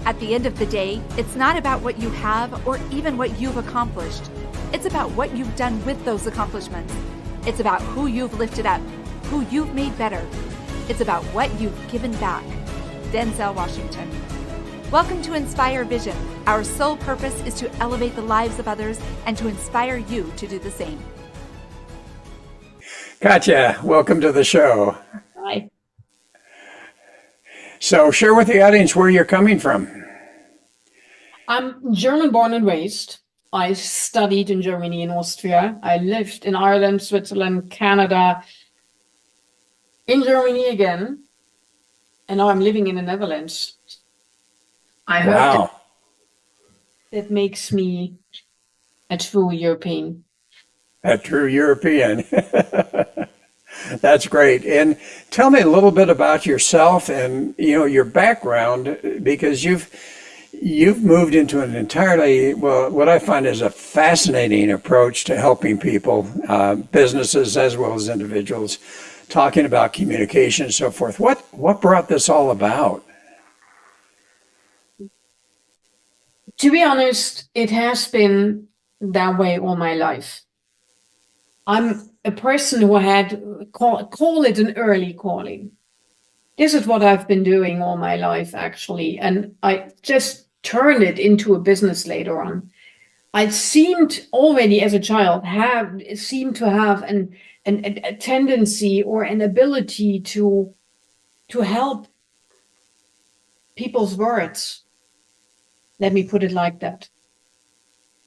At the end of the day, it's not about what you have or even what you've accomplished. It's about what you've done with those accomplishments. It's about who you've lifted up, who you've made better. It's about what you've given back. Denzel Washington. Welcome to Inspire Vision. Our sole purpose is to elevate the lives of others and to inspire you to do the same. Katja, welcome to the show. Hi. So share with the audience where you're coming from. I'm German born and raised. I studied in Germany and Austria. I lived in Ireland, Switzerland, Canada, in Germany again. And now I'm living in the Netherlands. I hope that makes me a true European. A true European. That's great. And tell me a little bit about yourself and your background, because you've moved into an entirely, well, what I find is a fascinating approach to helping people, businesses as well as individuals, talking about communication and so forth. What brought this all about? To be honest, it has been that way all my life. I'm a person who had, call it an early calling. This is what I've been doing all my life, actually. And I just turned it into a business later on. I seemed already as a child seemed to have a tendency or an ability to help people's words. Let me put it like that.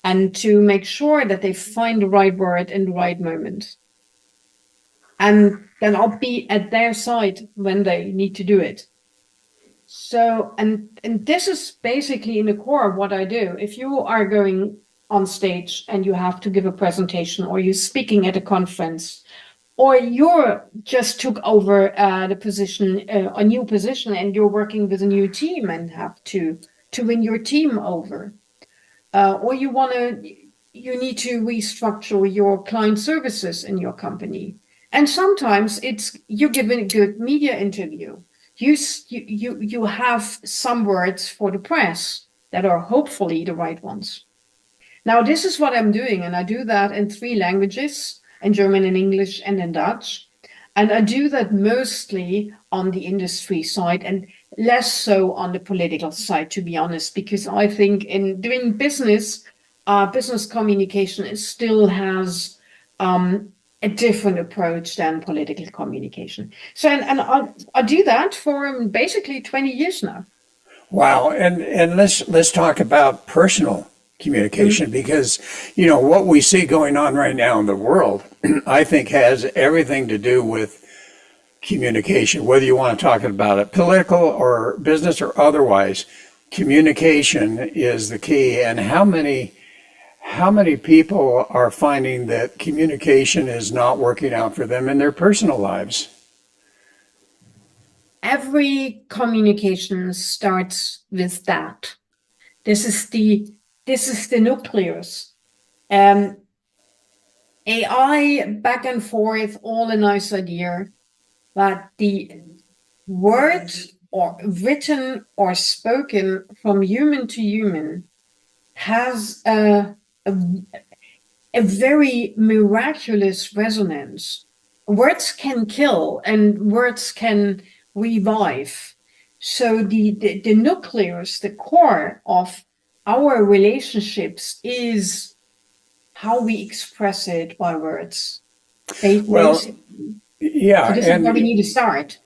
And to make sure that they find the right word in the right moment. And then I'll be at their side when they need to do it. So, and this is basically in the core of what I do. If you are going on stage and you have to give a presentation, or you're speaking at a conference, or you just took over the position, a new position, and you're working with a new team and have to win your team over. Or you need to restructure your client services in your company. And sometimes you're giving a good media interview. You have some words for the press that are hopefully the right ones. Now, this is what I'm doing, and I do that in 3 languages, in German, in English, and in Dutch. And I do that mostly on the industry side and less so on the political side, to be honest, because I think in doing business, business communication still has a different approach than political communication. So, and I do that for basically 20 years now. Wow. And let's talk about personal communication, because what we see going on right now in the world, I think has everything to do with communication, whether you want to talk about it political or business or otherwise. Communication is the key. And how many people are finding that communication is not working out for them in their personal lives? Every communication starts with that. This is the nucleus. AI back and forth, all a nice idea, but the word or written or spoken from human to human has a very miraculous resonance. Words can kill and words can revive. So the nucleus, the core of our relationships is how we express it by words. Well, yeah. So this is where we need to start.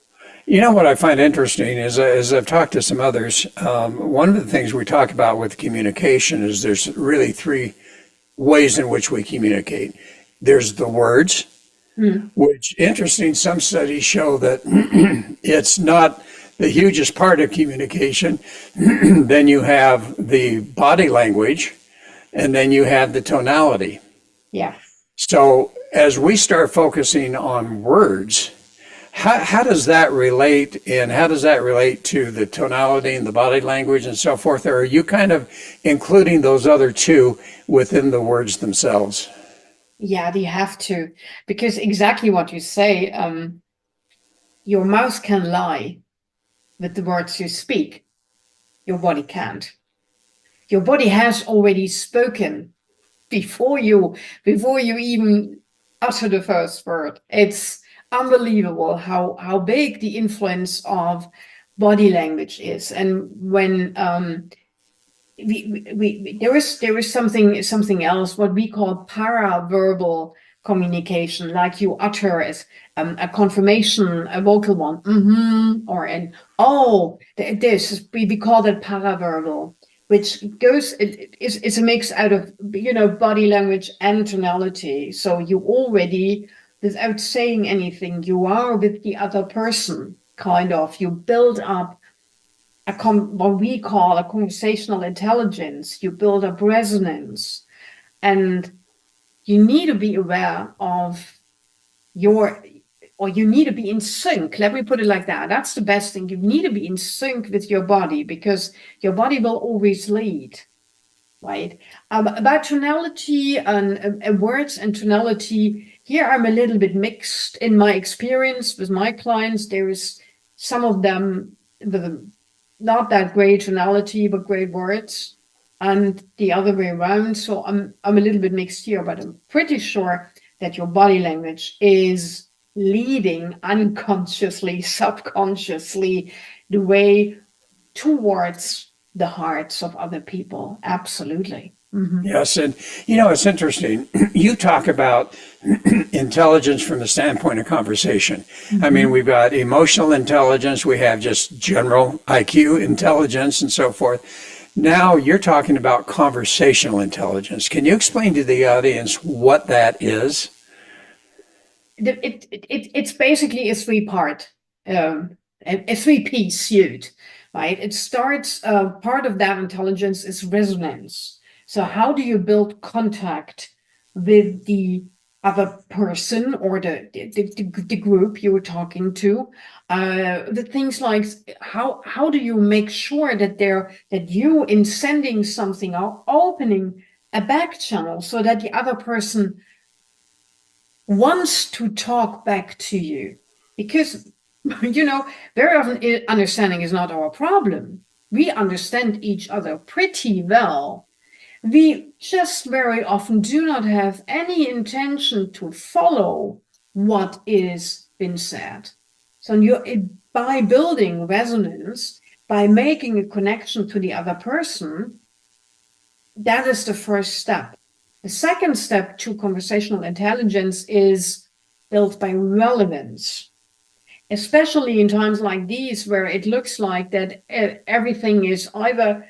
What I find interesting is, as I've talked to some others, one of the things we talk about with communication is there's really 3 ways in which we communicate. There's the words, which, interesting, some studies show that it's not the hugest part of communication. Then you have the body language, and then you have the tonality. Yeah. So as we start focusing on words, how does that relate, and how does that relate to the tonality and the body language and so forth? Or are you kind of including those other 2 within the words themselves? Yeah, you have to, because exactly what you say, your mouth can lie with the words you speak. your body can't. Your body has already spoken before you even utter the first word. It's unbelievable how big the influence of body language is. And when there is something else, what we call paraverbal communication, like you utter as a confirmation, a vocal one, or an oh, this we call that paraverbal, which goes it's a mix out of body language and tonality. So you already, without saying anything, you are with the other person, kind of. You build up what we call a conversational intelligence. You build up resonance, and you need to be aware of you need to be in sync. Let me put it like that. That's the best thing. You need to be in sync with your body, because your body will always lead, right? About tonality and words and tonality, here I'm a little bit mixed in my experience with my clients. There is some of them with not that great tonality, but great words, and the other way around. So I'm a little bit mixed here, but I'm pretty sure that your body language is leading unconsciously, subconsciously, the way towards the hearts of other people. Absolutely. Mm-hmm. Yes, and it's interesting. You talk about intelligence from the standpoint of conversation. Mm-hmm. I mean, we've got emotional intelligence, we have just general IQ intelligence and so forth. Now you're talking about conversational intelligence. Can you explain to the audience what that is? It's basically a three-piece suit, right? It starts, part of that intelligence is resonance. So how do you build contact with the other person or the group you were talking to? The things like how do you make sure that you, in sending something, are opening a back channel so that the other person wants to talk back to you? Because very often understanding is not our problem. We understand each other pretty well. We just very often do not have any intention to follow what is been said. So by building resonance, by making a connection to the other person, that is the first step. The second step to conversational intelligence is built by relevance, especially in times like these, where it looks like that everything is either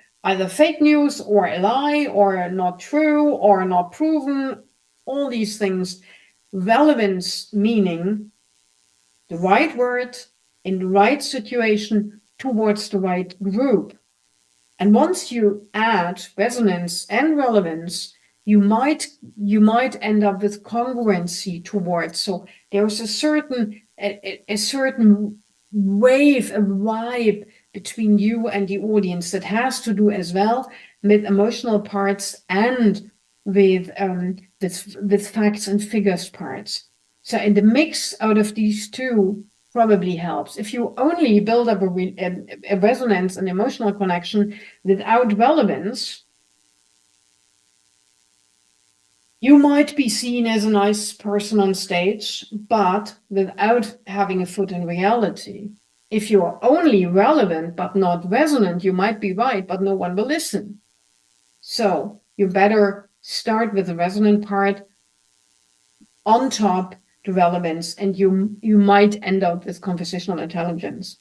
fake news or a lie or not true or not proven, all these things. Relevance meaning the right word in the right situation towards the right group. And once you add resonance and relevance, you might end up with congruency towards. So there's a certain wave, a vibe between you and the audience that has to do as well with emotional parts and with facts and figures parts. So in the mix out of these two probably helps. If you only build up a resonance and emotional connection without relevance, you might be seen as a nice person on stage, but without having a foot in reality. If you are only relevant but not resonant, you might be right, but no one will listen. So you better start with the resonant part, on top the relevance, and you might end up with conversational intelligence.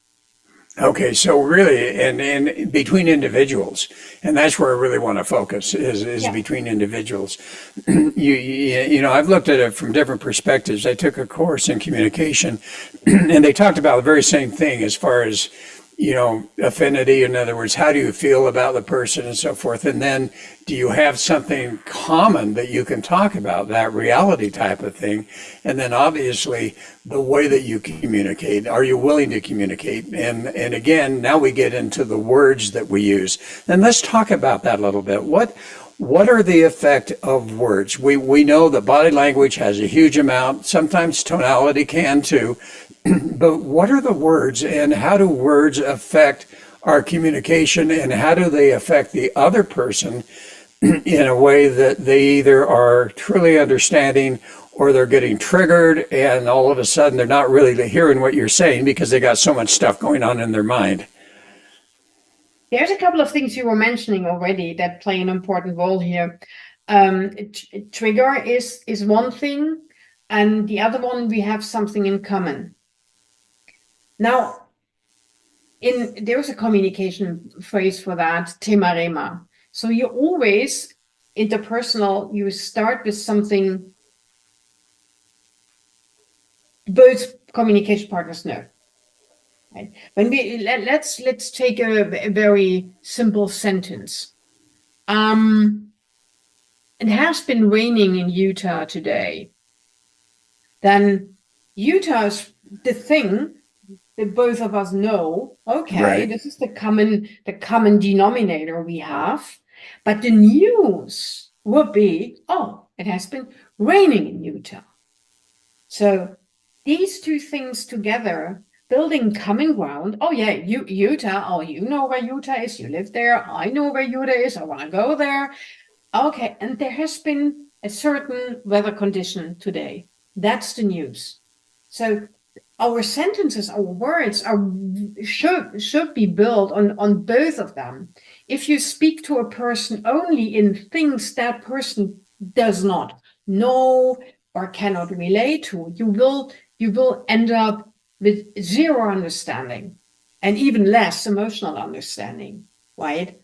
Okay, so really, and between individuals, and that's where I really want to focus is between individuals. I've looked at it from different perspectives. I took a course in communication, and they talked about the very same thing as far as, affinity. In other words, how do you feel about the person and so forth? And then do you have something common that you can talk about, that reality type of thing? And then obviously the way that you communicate, are you willing to communicate? And again, now we get into the words that we use. And let's talk about that a little bit. What are the effect of words? We know that body language has a huge amount. Sometimes tonality can too. But what are the words, and how do words affect our communication, and how do they affect the other person in a way that they either are truly understanding or they're getting triggered, and all of a sudden they're not really hearing what you're saying because they got so much stuff going on in their mind. There's a couple of things you were mentioning already that play an important role here. Trigger is one thing, and the other one, we have something in common. Now, there's a communication phrase for that, tema rema. So you always, interpersonal, you start with something both communication partners know. Right? When let's take a very simple sentence. It has been raining in Utah today. Then Utah is the thing that both of us know. Okay, right. This is the common denominator we have. But the news would be, oh, it has been raining in Utah. So these two things together, building common ground. Oh yeah, Utah. Oh, you know where Utah is. You live there. I know where Utah is. I want to go there. Okay, and there has been a certain weather condition today. That's the news. So our sentences, our words should be built on both of them. If you speak to a person only in things that person does not know or cannot relate to, you will end up with zero understanding and even less emotional understanding, right?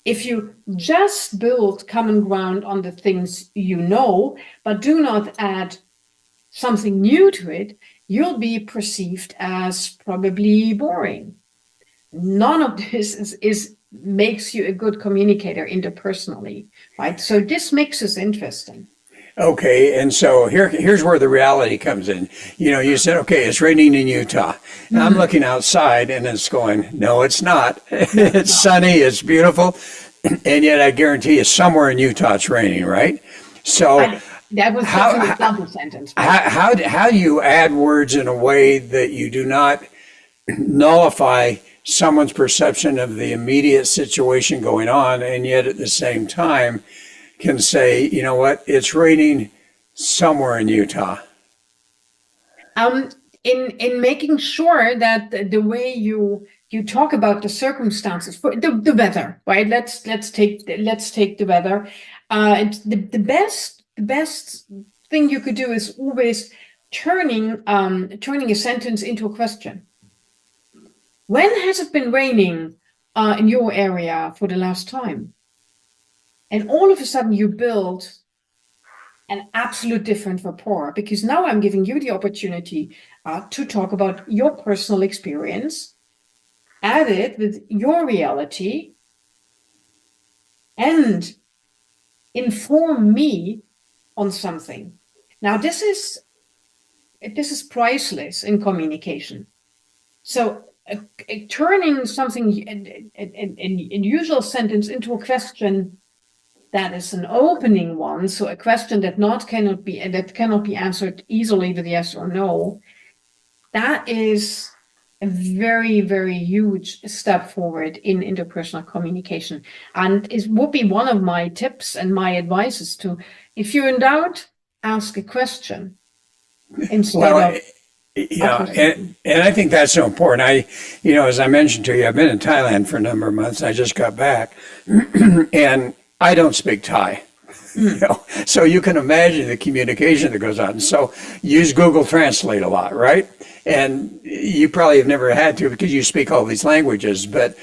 If you just build common ground on the things you know, but do not add something new to it, you'll be perceived as probably boring. None of this makes you a good communicator interpersonally, right? So this makes us interesting. Okay, and so here's where the reality comes in. You know, you said, okay, it's raining in Utah. And I'm looking outside and it's going, no, it's not. It's sunny, it's beautiful, and yet I guarantee you somewhere in Utah it's raining, right? So that was just an example sentence. How do you add words in a way that you do not nullify someone's perception of the immediate situation going on, and yet at the same time can say, you know what, it's raining somewhere in Utah? In making sure that the way you talk about the circumstances for the weather, right? Let's take the weather. It's the best thing you could do is always turning a sentence into a question. When has it been raining in your area for the last time? And all of a sudden you build an absolute different rapport, because now I'm giving you the opportunity to talk about your personal experience, add it with your reality, and inform me on something. Now this is priceless in communication. So turning something in usual sentence into a question that is an opening one, so a question that cannot be answered easily with yes or no, that is a very, very huge step forward in interpersonal communication. And it would be one of my tips and my advices to, if you're in doubt, ask a question instead of. Yeah, and I think that's so important. As I mentioned to you, I've been in Thailand for a number of months. I just got back, and I don't speak Thai. So you can imagine the communication that goes on. So use Google Translate a lot, right? And you probably have never had to because you speak all these languages. But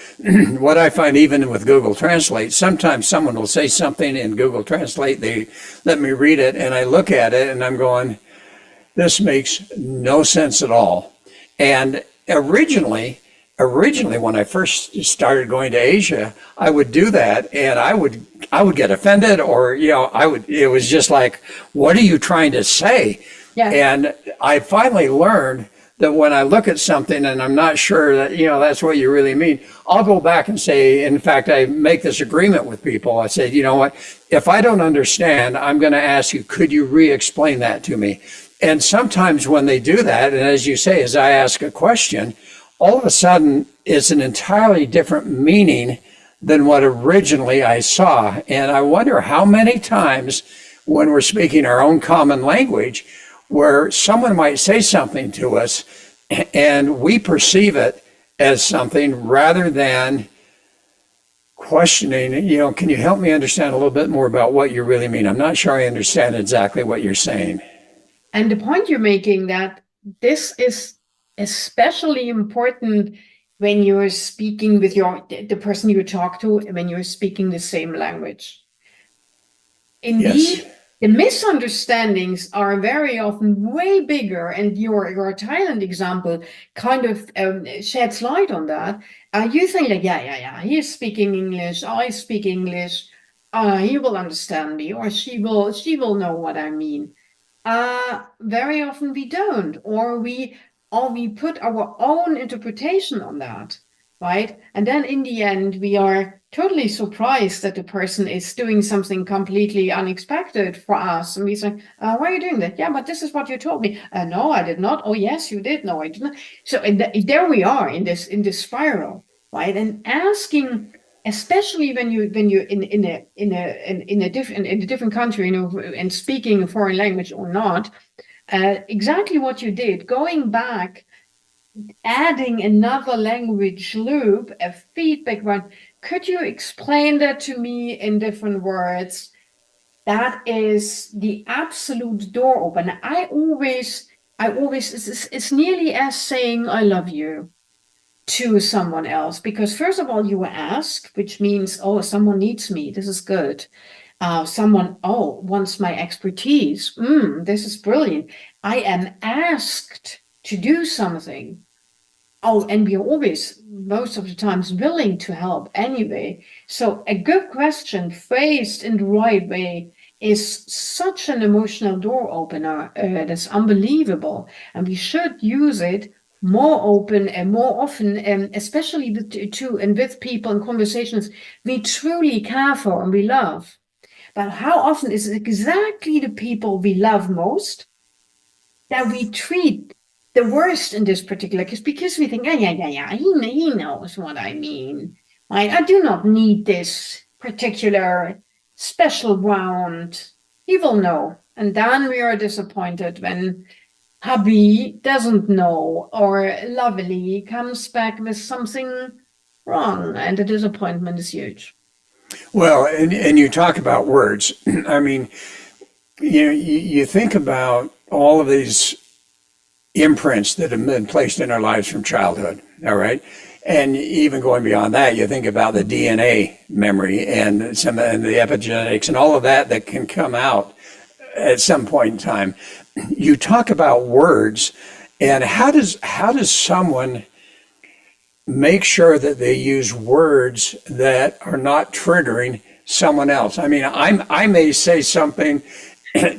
what I find, even with Google Translate, sometimes someone will say something in Google Translate, they let me read it, and I look at it and I'm going, this makes no sense at all. And originally when I first started going to Asia, I would do that, and I would get offended, or it was just like, what are you trying to say? Yeah. And I finally learned that when I look at something and I'm not sure that that's what you really mean, I'll go back and say, in fact, I make this agreement with people. I say, you know what, if I don't understand, I'm going to ask you, could you re-explain that to me? And sometimes when they do that, and as you say, as I ask a question, all of a sudden it's an entirely different meaning than what originally I saw. And I wonder how many times when we're speaking our own common language, where someone might say something to us and we perceive it as something rather than questioning, can you help me understand a little bit more about what you really mean? I'm not sure I understand exactly what you're saying. And the point you're making, that this is especially important when you're speaking with the person you talk to, when you're speaking the same language. Indeed, Yes. the misunderstandings are very often way bigger, and your Thailand example kind of sheds light on that. You think like, yeah, he's speaking English, I speak English, he will understand me, or she will know what I mean. Very often we don't, or we put our own interpretation on that, right? And then in the end, we are totally surprised that the person is doing something completely unexpected for us. And we say, why are you doing that? Yeah, but this is what you told me. No, I did not. Oh, yes, you did. No, I did not. So there we are in this spiral, right? And asking, especially when you're in a different country, and speaking a foreign language or not, exactly what you did, going back, adding another language loop, a feedback one. Could you explain that to me in different words? That is the absolute door opener. I always, it's nearly as saying I love you to someone else, because first of all, you ask, which means, oh, someone needs me. This is good. Someone, wants my expertise. This is brilliant. I am asked to do something. Oh, and we're always, most of the times, willing to help anyway. So a good question phrased in the right way is such an emotional door opener. That's unbelievable. And we should use it more open and more often, especially with people in conversations we truly care for and we love. But how often is it exactly the people we love most that we treat the worst in this particular case, because we think, yeah, he knows what I mean. I do not need this particular special round. He will know. And then we are disappointed when hubby doesn't know, or lovely comes back with something wrong, and the disappointment is huge. Well, and you talk about words. I mean, you think about all of these imprints that have been placed in our lives from childhood, all right? And even going beyond that, you think about the DNA memory and the epigenetics and all of that can come out at some point in time. You talk about words, and how does someone make sure that they use words that are not triggering someone else? I mean, I may say something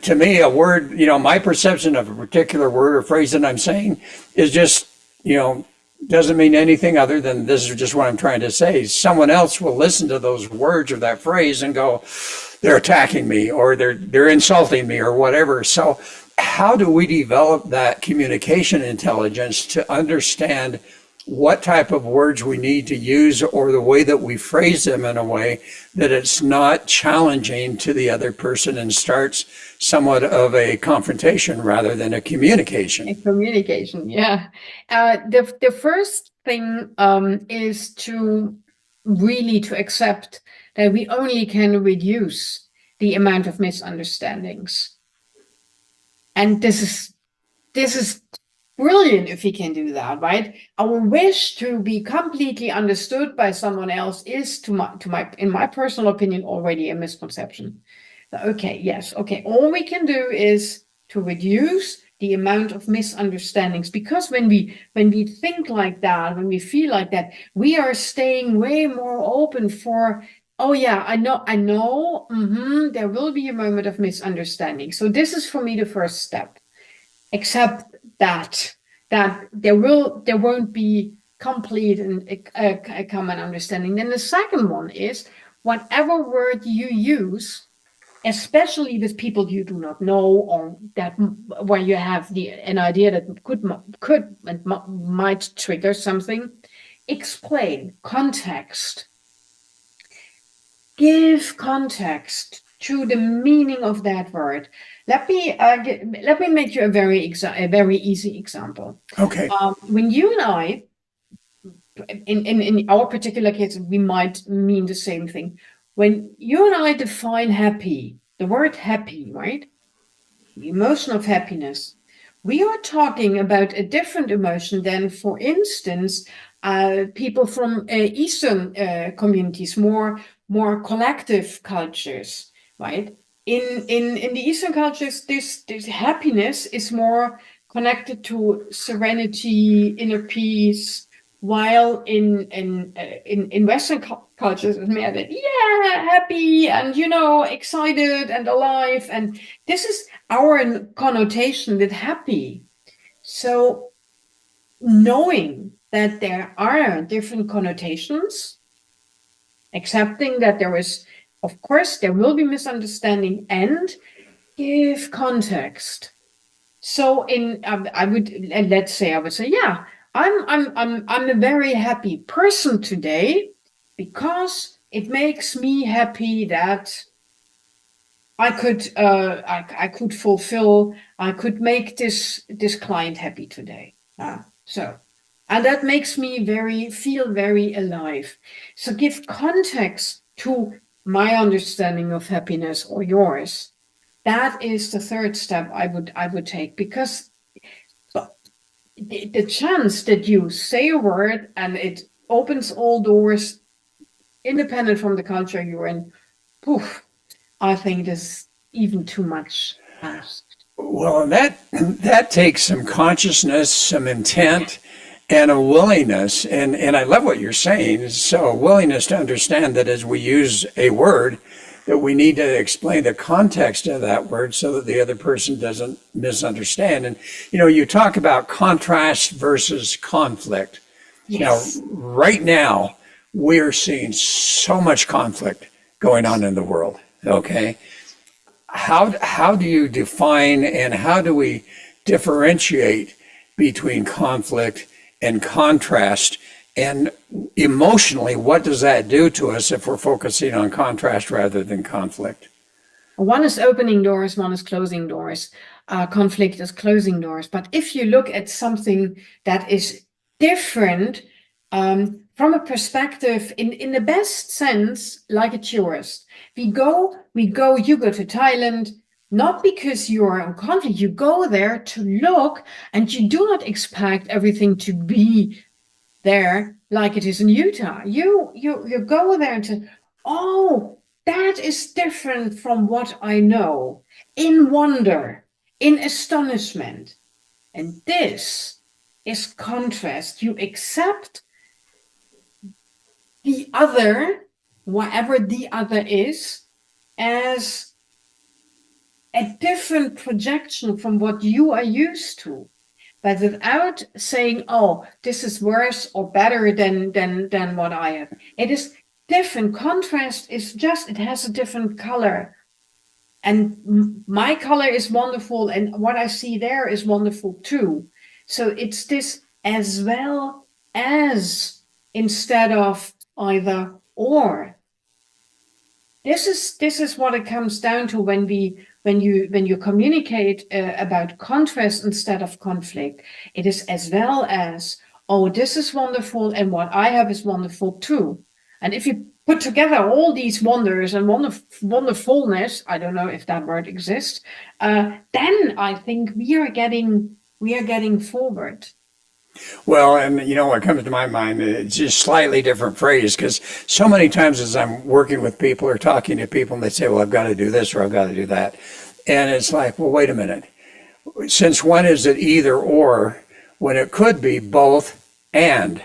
to me, a word, my perception of a particular word or phrase that I'm saying is just, doesn't mean anything other than this is just what I'm trying to say. Someone else will listen to those words or that phrase and go, they're attacking me, or they're insulting me, or whatever. So how do we develop that communication intelligence to understand what type of words we need to use, or the way that we phrase them in a way that it's not challenging to the other person and starts somewhat of a confrontation rather than a communication? A communication, yeah. The first thing is to really to accept that we only can reduce the amount of misunderstandings. And this is brilliant if we can do that, right? Our wish to be completely understood by someone else is, in my personal opinion, already a misconception. Okay, yes, okay. All we can do is to reduce the amount of misunderstandings, because when we think like that, when we feel like that, we are staying way more open for, oh yeah, I know, there will be a moment of misunderstanding. So this is for me the first step. Accept that there won't be complete and a common understanding. Then the second one is, whatever word you use, especially with people you do not know, or that where you have an idea that could and might trigger something, explain context. Give context to the meaning of that word. Let me make you a very easy example. Okay. When you and I, in our particular case, we might mean the same thing. When you and I define happy, the word happy, right? The emotion of happiness, we are talking about a different emotion than, for instance, people from Eastern communities, more collective cultures, right? In the Eastern cultures, this happiness is more connected to serenity, inner peace, while in Western cultures, it's more that, yeah, happy and, excited and alive. And this is our connotation with happy. So knowing that there are different connotations, accepting that of course, there will be misunderstanding, and give context. So I would say, yeah, I'm a very happy person today because it makes me happy that I could make this client happy today. And that makes me feel very alive. So give context to my understanding of happiness or yours. That is the third step I would take, because the chance that you say a word and it opens all doors, independent from the culture you're in, poof, I think this even too much asked. Well, and that takes some consciousness, some intent, and a willingness. And I love what you're saying. So a willingness to understand that as we use a word, that we need to explain the context of that word so that the other person doesn't misunderstand. And, you talk about contrast versus conflict. Yes. Now, right now, we're seeing so much conflict going on in the world. Okay. How do you define and how do we differentiate between conflict and contrast? And emotionally, what does that do to us if we're focusing on contrast rather than conflict? One is opening doors, one is closing doors. Conflict is closing doors. But if you look at something that is different, from a perspective, in the best sense, like a tourist, you go to Thailand, not because you are in conflict, you go there to look, and you do not expect everything to be there like it is in Utah. You go there to, oh, that is different from what I know, in wonder, in astonishment. And this is contrast. You accept the other, whatever the other is, as a different projection from what you are used to, but without saying, oh, this is worse or better than what I have. It is different. Contrast is just, it has a different color. And my color is wonderful, and what I see there is wonderful too. So it's this as well as, instead of either or. This is what it comes down to when you communicate about contrast instead of conflict. It is as well as, oh, this is wonderful, and what I have is wonderful too. And if you put together all these wonders and wonderfulness, I don't know if that word exists, then I think we are getting forward. Well, and what comes to my mind, it's just slightly different phrase, because so many times as I'm working with people or talking to people and they say, well, I've got to do this or I've got to do that. And it's like, well, wait a minute. Since when is it either or when it could be both and?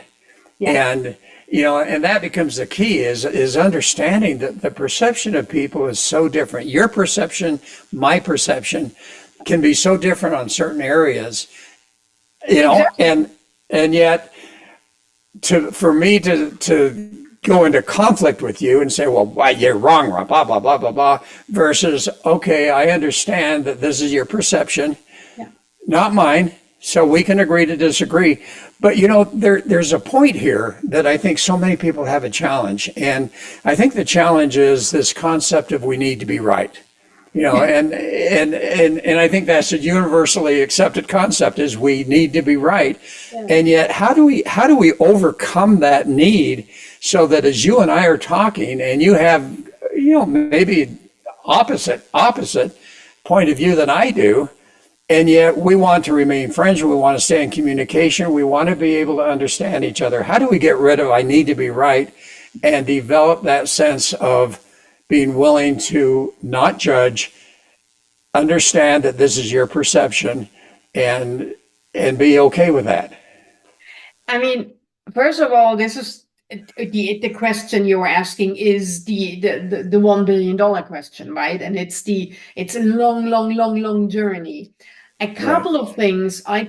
Yeah. And, and that becomes the key is understanding that the perception of people is so different. Your perception, my perception can be so different on certain areas, exactly. And yet, for me to go into conflict with you and say, well, why, you're wrong, blah, blah, blah, blah, blah, versus, okay, I understand that this is your perception, yeah. Not mine, So we can agree to disagree. But there's a point here that I think so many people have a challenge. And I think the challenge is this concept of we need to be right. And I think that's a universally accepted concept, is we need to be right. Yeah. And yet how do we overcome that need so that as you and I are talking and you have, maybe opposite point of view than I do, and yet we want to remain friends, we want to stay in communication, we want to be able to understand each other. How do we get rid of I need to be right and develop that sense of being willing to not judge, understand that this is your perception, and be okay with that? I mean, first of all, this is the question you're asking is the $1 billion question, right? And it's a long journey. A couple of things I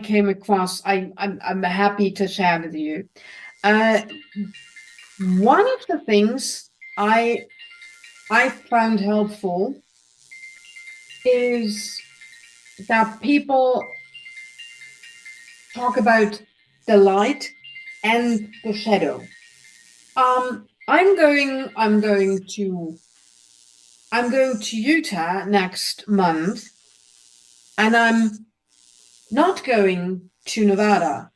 came across, I'm happy to share with you. One of the things I found helpful is that people talk about the light and the shadow. I'm going to Utah next month, and I'm not going to Nevada.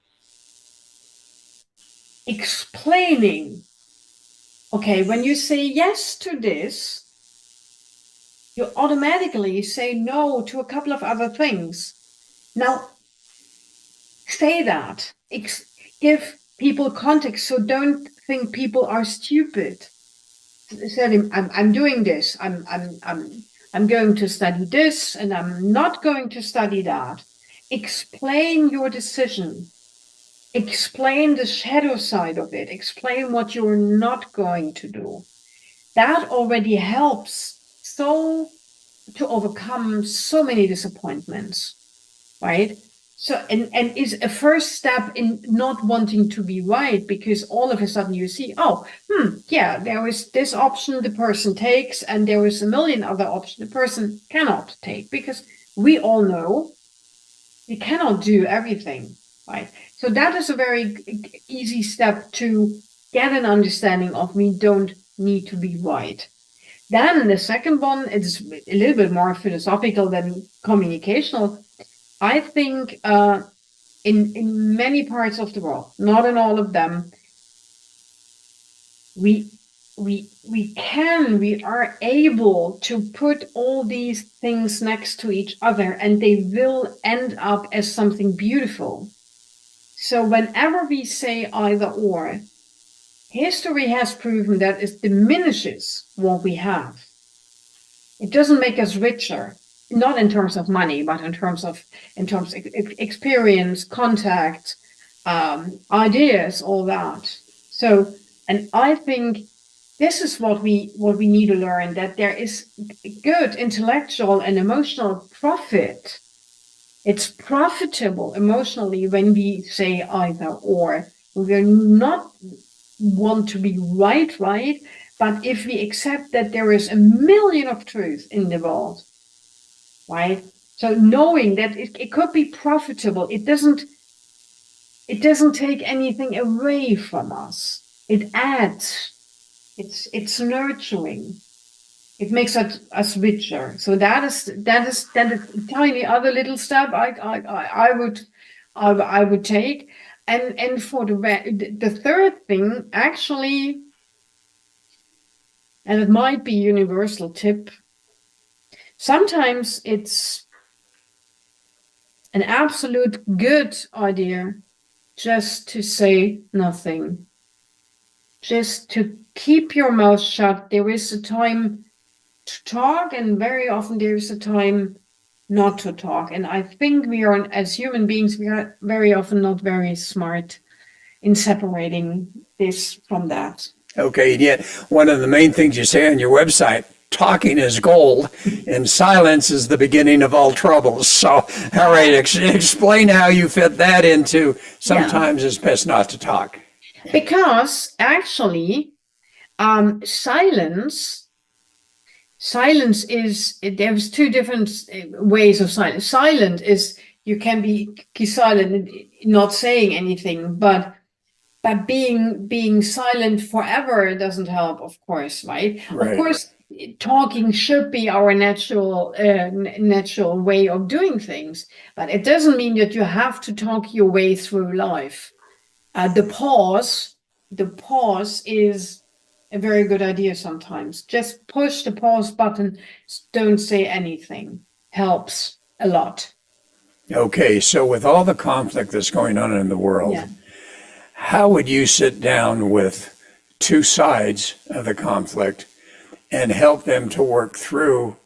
Explaining, okay, when you say yes to this, you automatically say no to a couple of other things. Now, say that. Give people context, so don't think people are stupid. Say, I'm doing this. I'm going to study this, and I'm not going to study that. Explain your decision. Explain the shadow side of it. Explain what you're not going to do. That already helps so to overcome so many disappointments, right? So, and is a first step in not wanting to be right, because all of a sudden you see, yeah, there is this option the person takes, and there is a million other options the person cannot take, because we all know we cannot do everything, right? So that is a very easy step to get an understanding of we don't need to be right. Then the second one, it's a little bit more philosophical than communicational. I think in many parts of the world, not in all of them, we are able to put all these things next to each other, and they will end up as something beautiful. So whenever we say either or, history has proven that it diminishes what we have. It doesn't make us richer, not in terms of money, but in terms of experience, contact, ideas, all that. So, and I think this is what we need to learn, that there is good intellectual and emotional profit. It's profitable emotionally when we say either or. We're not want to be right, but if we accept that there is a million of truth in the world, right? So knowing that it could be profitable, it doesn't take anything away from us. It adds. It's nurturing. It makes us richer. So that is a tiny other little step I would take. And for the third thing, actually, and it might be a universal tip, sometimes it's an absolute good idea just to say nothing, just to keep your mouth shut. There is a time to talk, and very often there is a time not to talk. And I think we are, as human beings, we are very often not very smart in separating this from that. Okay, and yet one of the main things you say on your website, talking is gold and silence is the beginning of all troubles. So, all right, explain how you fit that into sometimes it's best not to talk. Because actually, silence is, there's two different ways of silence. Silent is you can be silent and not saying anything, but being silent forever doesn't help, of course, right? Of Right. course, talking should be our natural way of doing things, but it doesn't mean that you have to talk your way through life. The pause is a very good idea sometimes. Just push the pause button, don't say anything. Helps a lot. Okay, so with all the conflict that's going on in the world, Yeah. how would you sit down with two sides of the conflict and help them to work through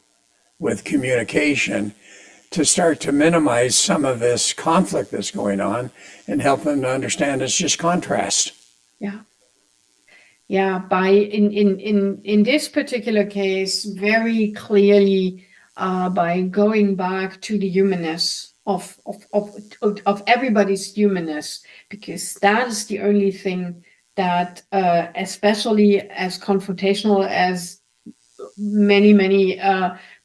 with communication to start to minimize some of this conflict that's going on and help them to understand it's just contrast? Yeah. Yeah, in this particular case, very clearly, by going back to the humanness of everybody's humanness, because that is the only thing that, especially as confrontational as many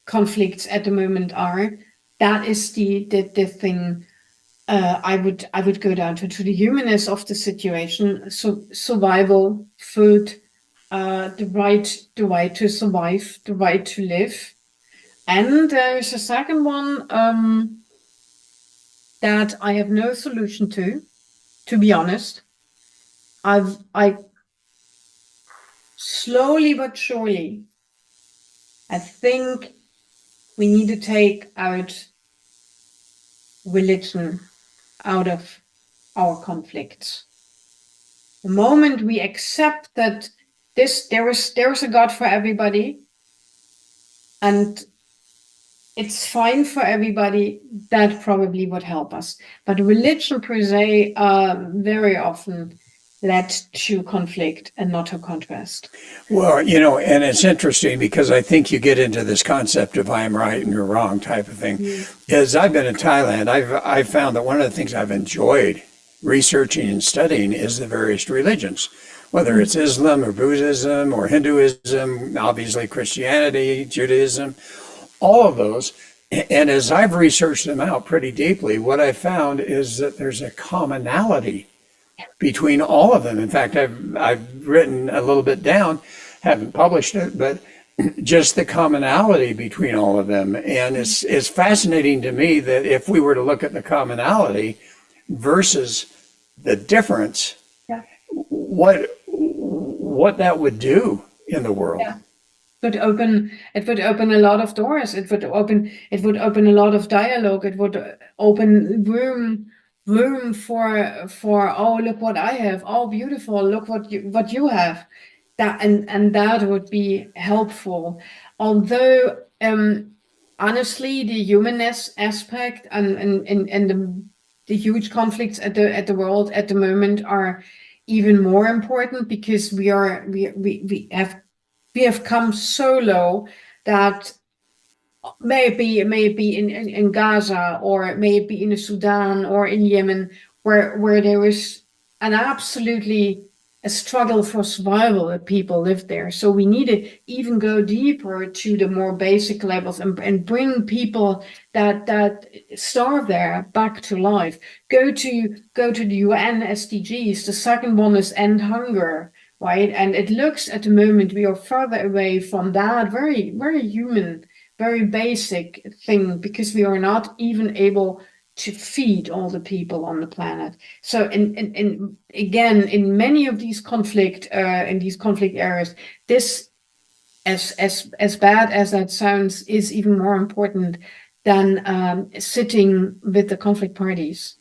conflicts at the moment are, that is the thing. I would go down to the humanness of the situation. So survival, food, the right to survive, the right to live, and there's a second one that I have no solution to be honest. I slowly but surely, I think we need to take out religion out of our conflicts. The moment we accept that there is a God for everybody, and it's fine for everybody, that probably would help us. But religion per se very often led to conflict and not to contrast. Well, and it's interesting because I think you get into this concept of I'm right and you're wrong type of thing. As I've been in Thailand, I've found that one of the things I've enjoyed researching and studying is the various religions, whether it's Islam or Buddhism or Hinduism, obviously Christianity, Judaism, all of those. And as I've researched them out pretty deeply, what I found is that there's a commonality between all of them. In fact, I've written a little bit down, haven't published it, but just the commonality between all of them. And it's fascinating to me that if we were to look at the commonality versus the difference, Yeah. what that would do in the world. Yeah. It would open a lot of doors. It would open a lot of dialogue. It would open room for, oh, look what I have, oh, beautiful, look what you have. That and that would be helpful. Although honestly, the humanness aspect and the huge conflicts at the world at the moment are even more important, because we have come so low that maybe in Gaza, or maybe in Sudan or in Yemen, where there is an absolutely a struggle for survival that people live there. So we need to even go deeper to the more basic levels and bring people that starve there back to life. Go to the UN SDGs. The second one is end hunger, right? And it looks at the moment we are further away from that very, very human, very basic thing, because we are not even able to feed all the people on the planet. So, and again, in many of these conflict areas, this, as bad as that sounds, is even more important than sitting with the conflict parties.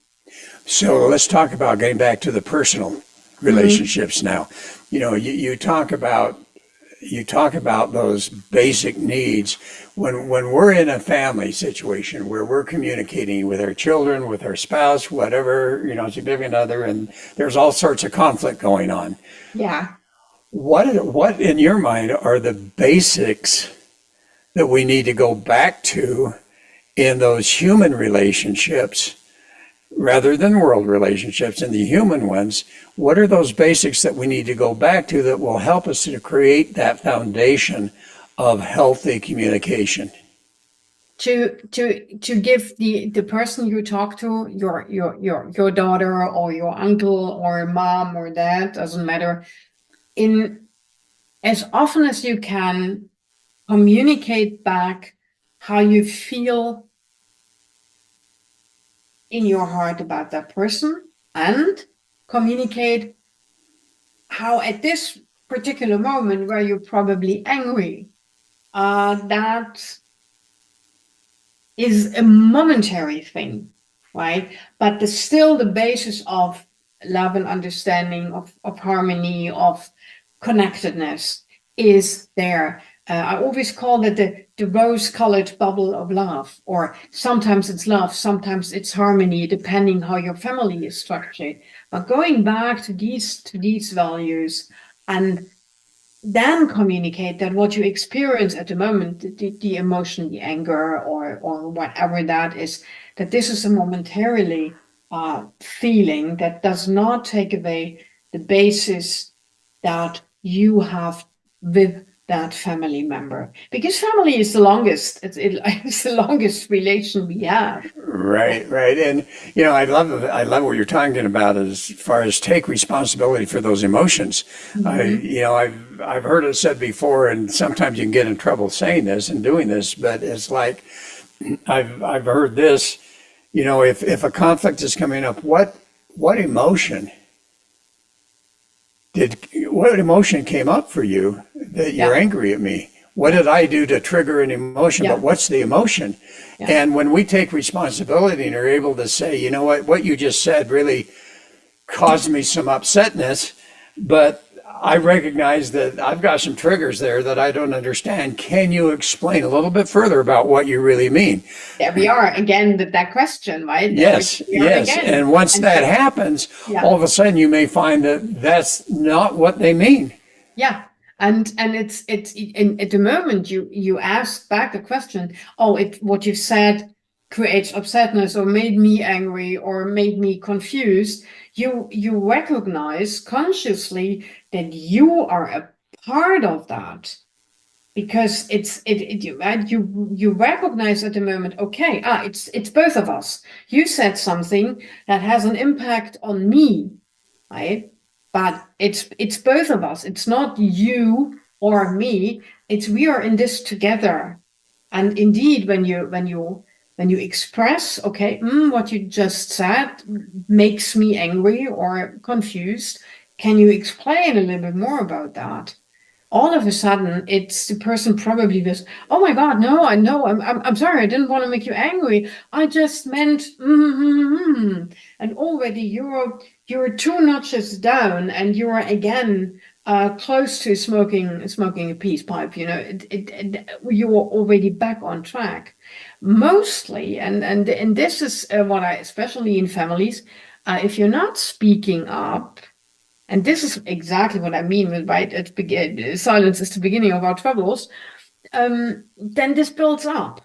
So let's talk about getting back to the personal relationships now. You talk about those basic needs when we're in a family situation where we're communicating with our children, with our spouse, whatever, significant other, and there's all sorts of conflict going on. Yeah. What in your mind are the basics that we need to go back to in those human relationships rather than world relationships, and the human ones? What are those basics that we need to go back to that will help us to create that foundation of healthy communication? to give the person you talk to, your daughter or your uncle or mom or dad, doesn't matter, in as often as you can, communicate back how you feel in your heart about that person, and communicate how at this particular moment where you're probably angry, that is a momentary thing, right? But still the basis of love and understanding, of harmony, of connectedness is there. I always call it the rose-colored bubble of love, or sometimes it's love, sometimes it's harmony, depending how your family is structured. But going back to these values, and then communicate that what you experience at the moment, the emotion, the anger, or whatever that is, that this is a momentarily feeling that does not take away the basis that you have with that family member, because family is the longest, it's the longest relation we have. Right, right. And I love what you're talking about as far as take responsibility for those emotions. I've heard it said before, and sometimes you can get in trouble saying this and doing this, but it's like I've heard this, if a conflict is coming up, what emotion came up for you that you're angry at me? What did I do to trigger an emotion? But what's the emotion? And when we take responsibility and are able to say, you know what you just said really caused me some upsetness, but I recognize that I've got some triggers there that I don't understand. Can you explain a little bit further about what you really mean? There we are again, that question, right? Yes. And once that happens, all of a sudden you may find that that's not what they mean. Yeah. And it's at the moment you ask back the question, what you said creates upsetness or made me angry or made me confused. You recognize consciously that you are a part of that, because you recognize at the moment, okay, it's both of us. You said something that has an impact on me, right? But it's both of us. It's not you or me. It's we are in this together. And indeed, when you express, okay, what you just said makes me angry or confused. Can you explain a little bit more about that? All of a sudden, it's the person probably goes, oh my God, no, I know, I'm sorry, I didn't want to make you angry. I just meant, and already you're 2 notches down, and you're again close to smoking a peace pipe. You're already back on track. Mostly, and this is what I, especially in families, if you're not speaking up. And this is exactly what I mean with silence is the beginning of our troubles. Then this builds up,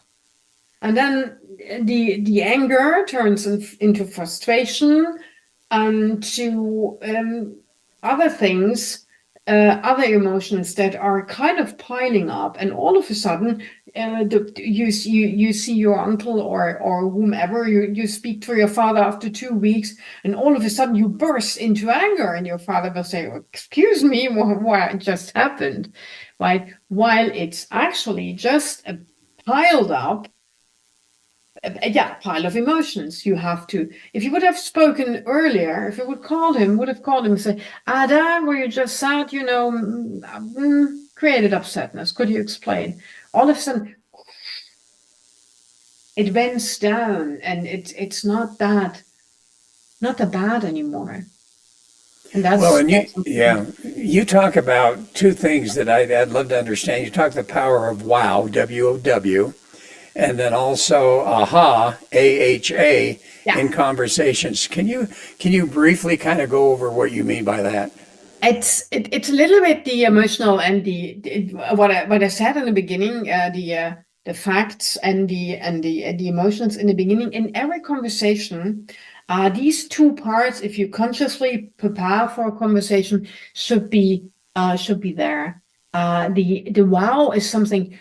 and then the anger turns into frustration, and to other things, other emotions that are kind of piling up, and all of a sudden, you see your uncle or whomever, you speak to your father after 2 weeks, and all of a sudden you burst into anger, and your father will say, excuse me, what just happened, right? While it's actually just a piled up pile of emotions. You have to, if you would have spoken earlier, if you would have called him and say, Ada, where you just sat, created upsetness. Could you explain? All of a sudden, it vents down, and it's not that bad anymore. And that's well, and you talk about 2 things that I'd love to understand. You talk the power of WOW, W-O-W, and then also AHA, A-H-A, in conversations. Can you briefly kind of go over what you mean by that? It's a little bit the emotional and what I said in the beginning, the facts and the emotions in the beginning. In every conversation, these 2 parts, if you consciously prepare for a conversation, should be there. The wow is something.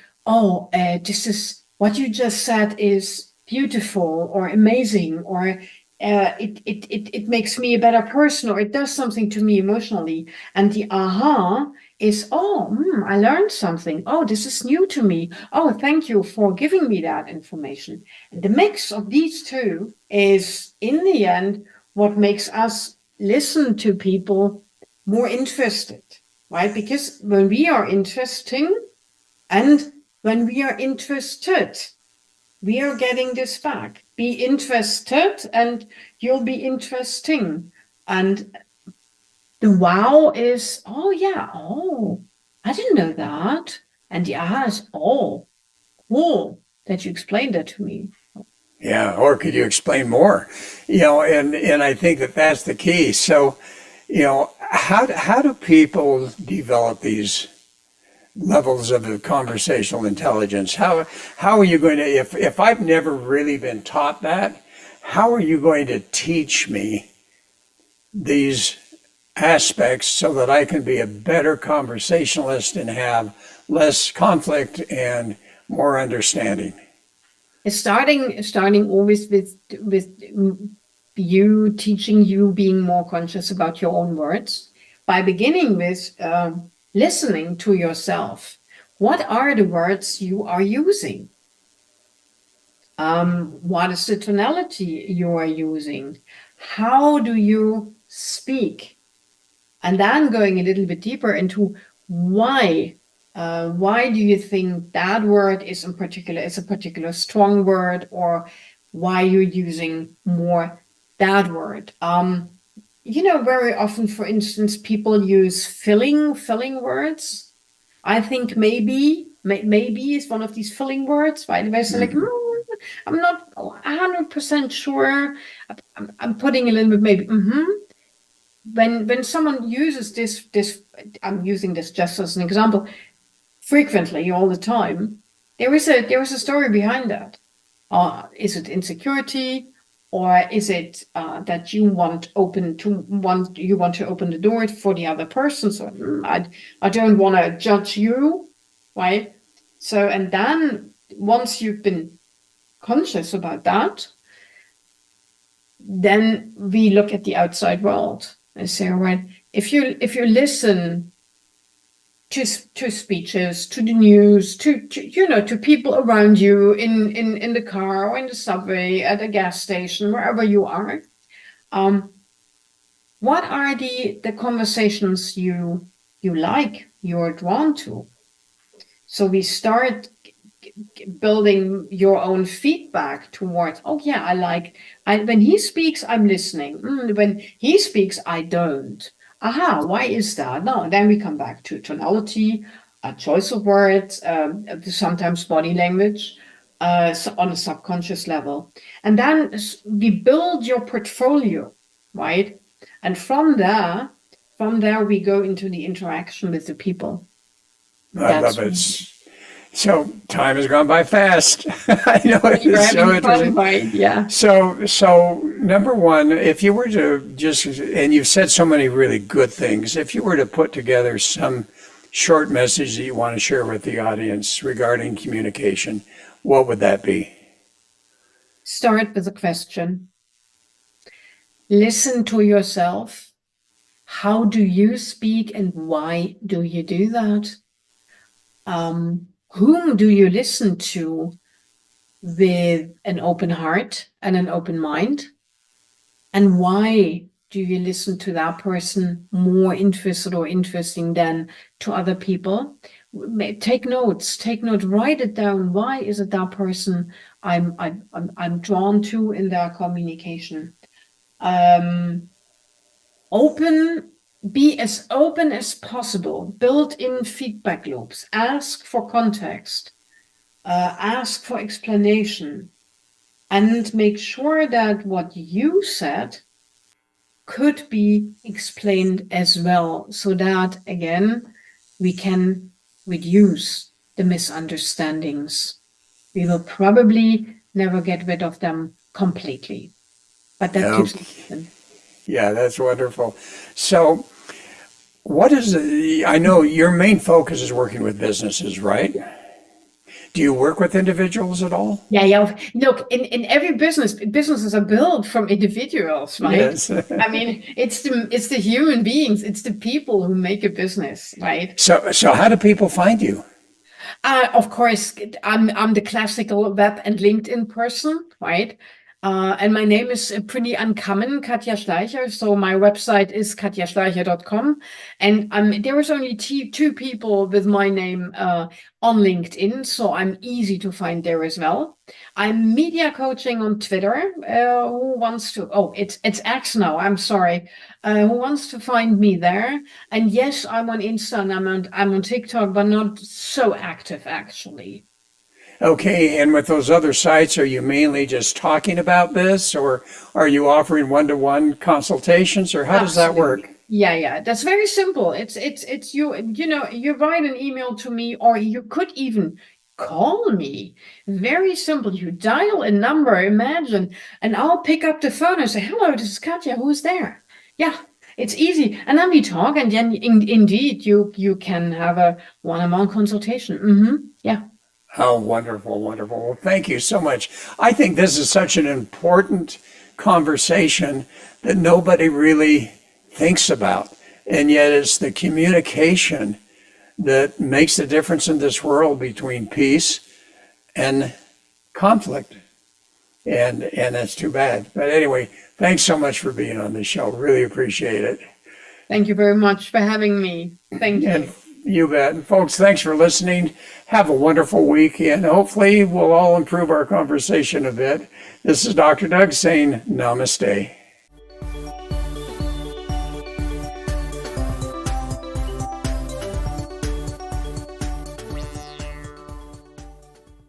This is what you just said is beautiful or amazing, or it makes me a better person, or it does something to me emotionally. And the aha is, oh, I learned something. Oh, this is new to me. Oh, thank you for giving me that information. And the mix of these two is, in the end, what makes us listen to people more interested, right? Because when we are interesting and when we are interested, we are getting this back. Be interested and you'll be interesting. And the wow is, oh yeah, oh, I didn't know that. And the aha is, oh, cool that you explained that to me. Yeah, or could you explain more? And I think that that's the key. So, how do people develop these levels of the conversational intelligence? How are you going to, if I've never really been taught that, how are you going to teach me these aspects so that I can be a better conversationalist and have less conflict and more understanding? It's starting always with you teaching you being more conscious about your own words by beginning with listening to yourself. What are the words you are using? What is the tonality you are using? How do you speak? And then going a little bit deeper into why. Why do you think that word is a particular strong word, or why you're using more that word? Very often, for instance, people use filling words. I think maybe is one of these filling words, right? Where it's like, I'm not 100% sure. I'm putting a little bit maybe. When someone uses this, I'm using this just as an example, frequently, all the time, there is a story behind that. Is it insecurity, or is it that you want to open the door for the other person? So I don't want to judge you, right? So, and then once you've been conscious about that, then we look at the outside world and say, all right, if you listen to speeches, to the news, to people around you in the car or in the subway, at a gas station, wherever you are, what are the conversations you're drawn to? So we start building your own feedback towards, oh yeah, when he speaks, I'm listening. When he speaks, I don't. Aha, why is that? No, then we come back to tonality, a choice of words, sometimes body language, so on a subconscious level. And then we build your portfolio, right? And from there we go into the interaction with the people. I love it. So time has gone by fast. I know it is so interesting. Yeah. So number one, if you were to and you've said so many really good things, if you were to put together some short message that you want to share with the audience regarding communication, what would that be? Start with a question. Listen to yourself. How do you speak and why do you do that? Whom do you listen to with an open heart and an open mind? And why do you listen to that person more interested or interesting than to other people? Take notes, write it down. Why is it that person I'm drawn to in their communication? Be as open as possible. Build in feedback loops. Ask for context. Ask for explanation. And make sure that what you said could be explained as well, so that, again, we can reduce the misunderstandings. We will probably never get rid of them completely, but that keeps them. Yeah, that's wonderful. So I know your main focus is working with businesses, right? Do you work with individuals at all? Yeah. Look, in every businesses are built from individuals, right? Yes. I mean, it's the human beings, it's the people who make a business, right? So how do people find you? Of course, I'm the classical web and LinkedIn person, right? And my name is pretty uncommon, Katja Schleicher. So my website is katjaschleicher.com. And there is only two people with my name on LinkedIn, so I'm easy to find there as well. I'm media coaching on Twitter. Who wants to? Oh, it's X now. I'm sorry. Who wants to find me there? And yes, I'm on Insta and I'm on TikTok, but not so active actually. Okay, and with those other sites, are you mainly just talking about this, or are you offering one-to-one consultations, or how does that work? Yeah. That's very simple. It's you write an email to me, or you could even call me. Very simple. You dial a number, imagine, and I'll pick up the phone and say, "Hello, this is Katja. Who's there?" Yeah, it's easy. And then we talk, and then indeed you can have a one-on-one consultation. Yeah. Oh, wonderful, wonderful. Well, thank you so much. I think this is such an important conversation that nobody really thinks about. And yet it's the communication that makes the difference in this world between peace and conflict. And that's too bad. But anyway, thanks so much for being on the show. Really appreciate it. Thank you very much for having me. Thank you. And you bet. And folks, thanks for listening. Have a wonderful week, and hopefully we'll all improve our conversation a bit. This is Dr. Doug saying namaste.